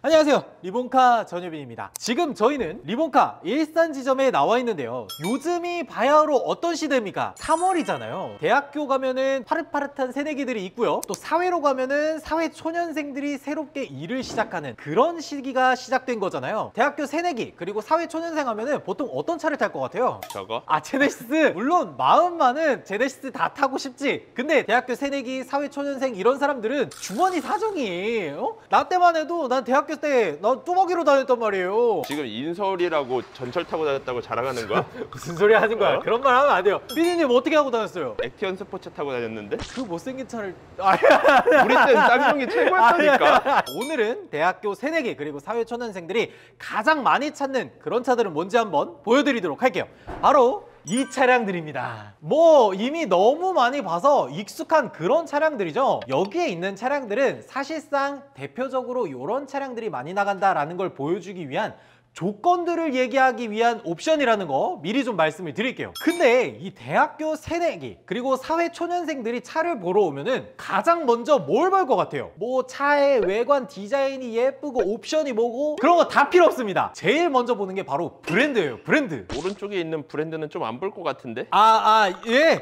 안녕하세요, 리본카 전유빈입니다. 지금 저희는 리본카 일산 지점에 나와 있는데요, 요즘이 바야흐로 어떤 시대입니까? 3월이잖아요 대학교 가면은 파릇파릇한 새내기들이 있고요, 또 사회로 가면은 사회초년생들이 새롭게 일을 시작하는 그런 시기가 시작된 거잖아요. 대학교 새내기 그리고 사회초년생 하면은 보통 어떤 차를 탈 것 같아요? 저거? 제네시스! 물론 마음만은 제네시스 다 타고 싶지. 근데 대학교 새내기 사회초년생 이런 사람들은 주머니 사정이 나 때만 해도 난 대학교 때 나 뚜벅이로 다녔단 말이에요. 지금 인서울이라고 전철 타고 다녔다고 자랑하는 거야? 무슨 소리 하는 거야? 그런 말 하면 안 돼요. 삐디님 어떻게 하고 다녔어요? 액티언 스포츠 타고 다녔는데? 그 못생긴 차를 우리 땐 쌍용이 최고였다니까. 오늘은 대학교 새내기 그리고 사회초년생들이 가장 많이 찾는 그런 차들은 뭔지 한번 보여드리도록 할게요. 바로 이 차량들입니다. 뭐 이미 너무 많이 봐서 익숙한 그런 차량들이죠. 여기에 있는 차량들은 사실상 대표적으로 이런 차량들이 많이 나간다라는 걸 보여주기 위한 조건들을 얘기하기 위한 옵션이라는 거 미리 좀 말씀을 드릴게요. 근데 이 대학교 새내기 그리고 사회초년생들이 차를 보러 오면은 가장 먼저 뭘 볼 것 같아요? 뭐 차의 외관 디자인이 예쁘고 옵션이 뭐고 그런 거 다 필요 없습니다. 제일 먼저 보는 게 바로 브랜드예요. 브랜드. 오른쪽에 있는 브랜드는 좀 안 볼 것 같은데? 예.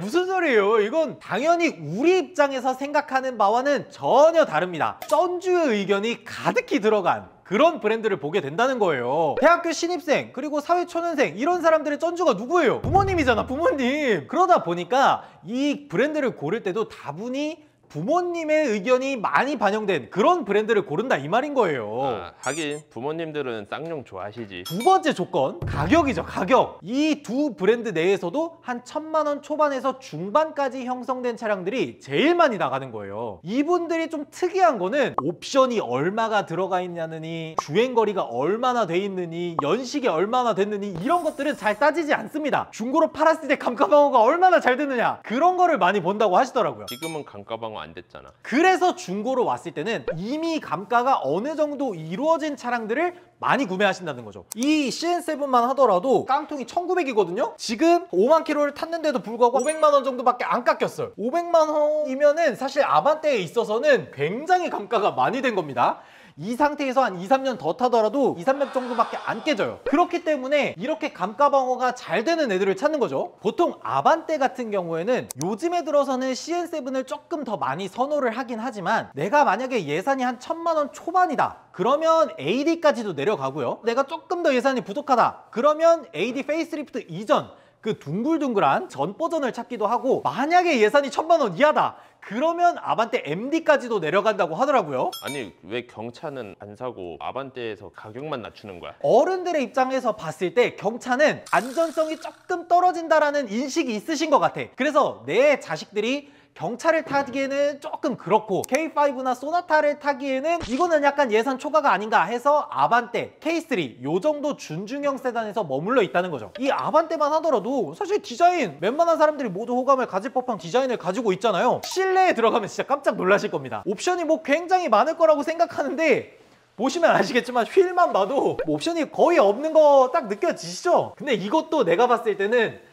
무슨 소리예요? 이건 당연히 우리 입장에서 생각하는 바와는 전혀 다릅니다. 쩐주의 의견이 가득히 들어간 그런 브랜드를 보게 된다는 거예요. 대학교 신입생 그리고 사회초년생 이런 사람들의 쩐주가 누구예요? 부모님이잖아, 부모님. 그러다 보니까 이 브랜드를 고를 때도 다분히 부모님의 의견이 많이 반영된 그런 브랜드를 고른다 이 말인 거예요. 하긴 부모님들은 쌍용 좋아하시지. 두 번째 조건, 가격이죠. 가격. 이 두 브랜드 내에서도 한 1000만 원 초반에서 중반까지 형성된 차량들이 제일 많이 나가는 거예요. 이분들이 좀 특이한 거는 옵션이 얼마가 들어가 있냐느니, 주행거리가 얼마나 돼 있느니, 연식이 얼마나 됐느니 이런 것들은 잘 따지지 않습니다. 중고로 팔았을 때 감가방어가 얼마나 잘 됐느냐 그런 거를 많이 본다고 하시더라고요. 지금은 감가방어 안 됐잖아. 그래서 중고로 왔을 때는 이미 감가가 어느 정도 이루어진 차량들을 많이 구매하신다는 거죠. 이 CN7만 하더라도 깡통이 1900이거든요? 지금 5만 킬로를 탔는데도 불구하고 500만 원 정도밖에 안 깎였어요. 500만 원이면은 사실 아반떼에 있어서는 굉장히 감가가 많이 된 겁니다. 이 상태에서 한 2, 3년 더 타더라도 2, 300 정도밖에 안 깨져요. 그렇기 때문에 이렇게 감가방어가 잘 되는 애들을 찾는 거죠. 보통 아반떼 같은 경우에는 요즘에 들어서는 CN7을 조금 더 많이 선호를 하긴 하지만, 내가 만약에 예산이 한 1000만 원 초반이다 그러면 AD까지도 내려가고요, 내가 조금 더 예산이 부족하다 그러면 AD 페이스리프트 이전 그 둥글둥글한 전 버전을 찾기도 하고, 만약에 예산이 1000만 원 이하다 그러면 아반떼 MD까지도 내려간다고 하더라고요. 아니 왜 경차는 안 사고 아반떼에서 가격만 낮추는 거야? 어른들의 입장에서 봤을 때 경차는 안전성이 조금 떨어진다라는 인식이 있으신 것 같아. 그래서 내 자식들이 경차를 타기에는 조금 그렇고 K5나 소나타를 타기에는 이거는 약간 예산 초과가 아닌가 해서 아반떼, K3 요 정도 준중형 세단에서 머물러 있다는 거죠. 이 아반떼만 하더라도 사실 디자인 웬만한 사람들이 모두 호감을 가질 법한 디자인을 가지고 있잖아요. 실내에 들어가면 진짜 깜짝 놀라실 겁니다. 옵션이 뭐 굉장히 많을 거라고 생각하는데 보시면 아시겠지만 휠만 봐도 옵션이 거의 없는 거 딱 느껴지시죠? 근데 이것도 내가 봤을 때는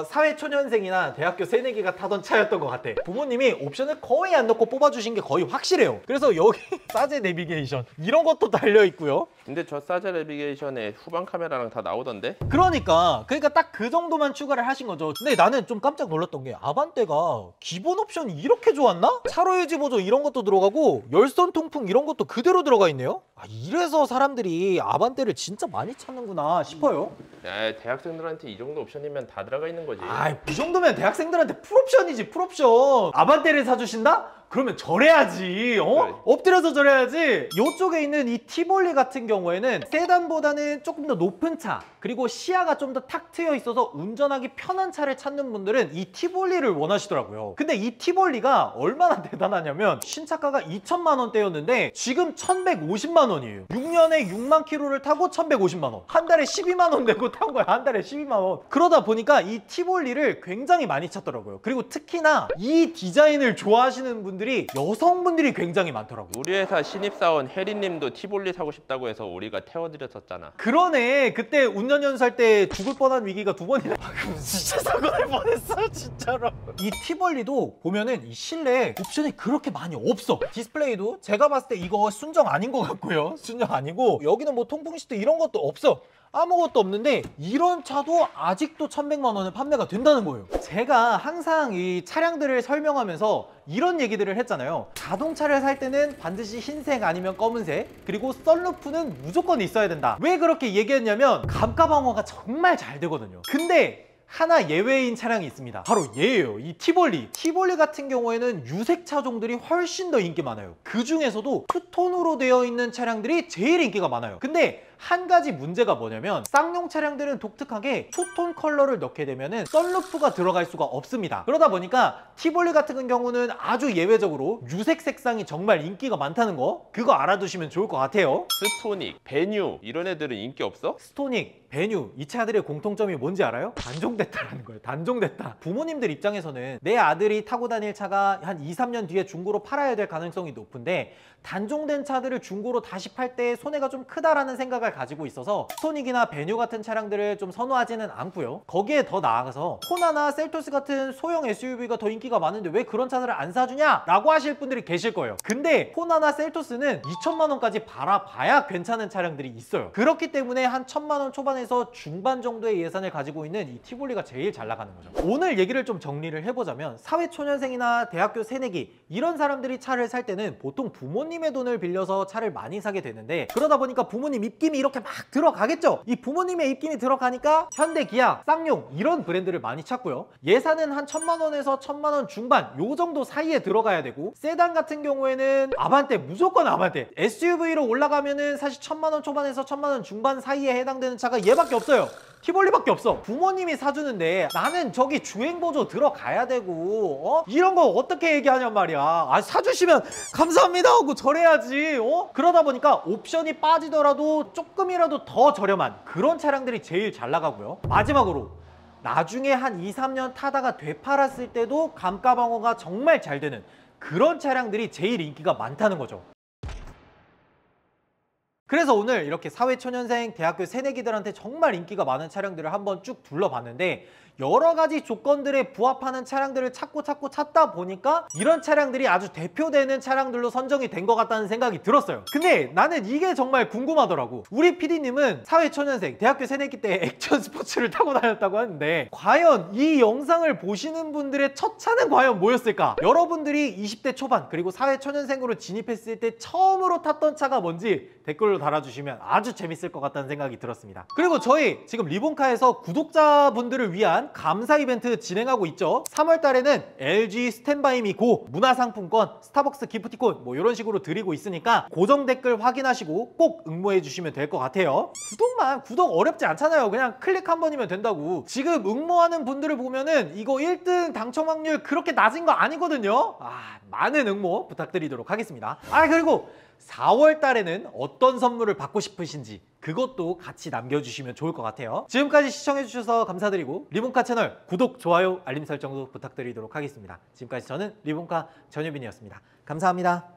사회초년생이나 대학교 새내기가 타던 차였던 것 같아. 부모님이 옵션을 거의 안 넣고 뽑아주신 게 거의 확실해요. 그래서 여기 사제 내비게이션 이런 것도 달려있고요. 근데 저 사제 내비게이션에 후방 카메라랑 다 나오던데? 그러니까 딱 그 정도만 추가를 하신 거죠. 근데 나는 좀 깜짝 놀랐던 게 아반떼가 기본 옵션이 이렇게 좋았나? 차로 유지 보조 이런 것도 들어가고 열선 통풍 이런 것도 그대로 들어가 있네요. 이래서 사람들이 아반떼를 진짜 많이 찾는구나 싶어요. 야, 대학생들한테 이 정도 옵션이면 다 들어가 있는 거지. 이 정도면 대학생들한테 풀옵션이지, 풀옵션. 아반떼를 사주신다? 그러면 절해야지. 그래. 엎드려서 절해야지. 이쪽에 있는 이 티볼리 같은 경우에는 세단보다는 조금 더 높은 차, 그리고 시야가 좀 더 탁 트여 있어서 운전하기 편한 차를 찾는 분들은 이 티볼리를 원하시더라고요. 근데 이 티볼리가 얼마나 대단하냐면 신차가가 2천만 원대였는데 지금 1150만 원이에요 6년에 6만 킬로를 타고 1150만 원, 한 달에 12만 원 내고 탄 거야. 한 달에 12만 원. 그러다 보니까 이 티볼리를 굉장히 많이 찾더라고요. 그리고 특히나 이 디자인을 좋아하시는 분들이 분들이 여성분들이 굉장히 많더라고. 우리 회사 신입사원 혜리님도 티볼리 사고 싶다고 해서 우리가 태워드렸었잖아. 그러네. 그때 운전연수할 때 죽을 뻔한 위기가 2번이나 진짜 사고 날 뻔했어 진짜로. 이 티볼리도 보면은 이 실내에 옵션이 그렇게 많이 없어. 디스플레이도 제가 봤을 때 이거 순정 아닌 것 같고요. 순정 아니고 여기는 뭐 통풍 시트 이런 것도 없어. 아무것도 없는데 이런 차도 아직도 1,100만 원에 판매가 된다는 거예요. 제가 항상 이 차량들을 설명하면서 이런 얘기들을 했잖아요. 자동차를 살 때는 반드시 흰색 아니면 검은색, 그리고 썬루프는 무조건 있어야 된다. 왜 그렇게 얘기했냐면 감가 방어가 정말 잘 되거든요. 근데 하나 예외인 차량이 있습니다. 바로 얘예요. 이 티볼리. 티볼리 같은 경우에는 유색 차종들이 훨씬 더 인기 많아요. 그 중에서도 투톤으로 되어 있는 차량들이 제일 인기가 많아요. 근데 한 가지 문제가 뭐냐면 쌍용 차량들은 독특하게 투톤 컬러를 넣게 되면은 썬루프가 들어갈 수가 없습니다. 그러다 보니까 티볼리 같은 경우는 아주 예외적으로 유색 색상이 정말 인기가 많다는 거, 그거 알아두시면 좋을 것 같아요. 스토닉, 베뉴 이런 애들은 인기 없어? 스토닉, 베뉴 이 차들의 공통점이 뭔지 알아요? 단종됐다라는 거예요. 단종됐다. 부모님들 입장에서는 내 아들이 타고 다닐 차가 한 2, 3년 뒤에 중고로 팔아야 될 가능성이 높은데 단종된 차들을 중고로 다시 팔 때 손해가 좀 크다라는 생각을 가지고 있어서 스토닉이나 베뉴 같은 차량들을 좀 선호하지는 않고요. 거기에 더 나아가서 호나나 셀토스 같은 소형 SUV가 더 인기가 많은데 왜 그런 차들을 안 사주냐? 라고 하실 분들이 계실 거예요. 근데 호나나 셀토스는 2천만 원까지 바라봐야 괜찮은 차량들이 있어요. 그렇기 때문에 한 1,000만 원 초반에서 중반 정도의 예산을 가지고 있는 이 티볼리가 제일 잘 나가는 거죠. 오늘 얘기를 좀 정리를 해보자면 사회초년생이나 대학교 새내기 이런 사람들이 차를 살 때는 보통 부모님의 돈을 빌려서 차를 많이 사게 되는데, 그러다 보니까 부모님 입김이 이렇게 막 들어가겠죠. 이 부모님의 입김이 들어가니까 현대, 기아, 쌍용 이런 브랜드를 많이 찾고요. 예산은 한 1,000만 원에서 1,000만 원 중반 요 정도 사이에 들어가야 되고, 세단 같은 경우에는 아반떼, 무조건 아반떼. SUV로 올라가면은 사실 1,000만 원 초반에서 1,000만 원 중반 사이에 해당되는 차가 얘밖에 없어요. 티볼리밖에 없어. 부모님이 사주는데 나는 저기 주행보조 들어가야 되고 이런 거 어떻게 얘기하냔 말이야. 아, 사주시면 감사합니다 하고 절해야지. 그러다 보니까 옵션이 빠지더라도 조금이라도 더 저렴한 그런 차량들이 제일 잘 나가고요. 마지막으로 나중에 한 2, 3년 타다가 되팔았을 때도 감가 방어가 정말 잘 되는 그런 차량들이 제일 인기가 많다는 거죠. 그래서 오늘 이렇게 사회초년생, 대학교 새내기들한테 정말 인기가 많은 차량들을 한번 쭉 둘러봤는데, 여러 가지 조건들에 부합하는 차량들을 찾다 보니까 이런 차량들이 아주 대표되는 차량들로 선정이 된 것 같다는 생각이 들었어요. 근데 나는 이게 정말 궁금하더라고. 우리 PD님은 사회초년생, 대학교 새내기 때 액션 스포츠를 타고 다녔다고 하는데 과연 이 영상을 보시는 분들의 첫 차는 과연 뭐였을까? 여러분들이 20대 초반 그리고 사회초년생으로 진입했을 때 처음으로 탔던 차가 뭔지 댓글로 달아주시면 아주 재밌을 것 같다는 생각이 들었습니다. 그리고 저희 지금 리본카에서 구독자분들을 위한 감사 이벤트 진행하고 있죠. 3월 달에는 LG 스탠바이미 고 문화상품권, 스타벅스 기프티콘 뭐 이런 식으로 드리고 있으니까 고정 댓글 확인하시고 꼭 응모해 주시면 될 것 같아요. 구독 어렵지 않잖아요. 그냥 클릭 한 번이면 된다고. 지금 응모하는 분들을 보면은 이거 1등 당첨 확률 그렇게 낮은 거 아니거든요. 많은 응모 부탁드리도록 하겠습니다. 그리고 4월 달에는 어떤 선물을 받고 싶으신지 그것도 같이 남겨주시면 좋을 것 같아요. 지금까지 시청해주셔서 감사드리고 리본카 채널 구독, 좋아요, 알림 설정도 부탁드리도록 하겠습니다. 지금까지 저는 리본카 전유빈이었습니다. 감사합니다.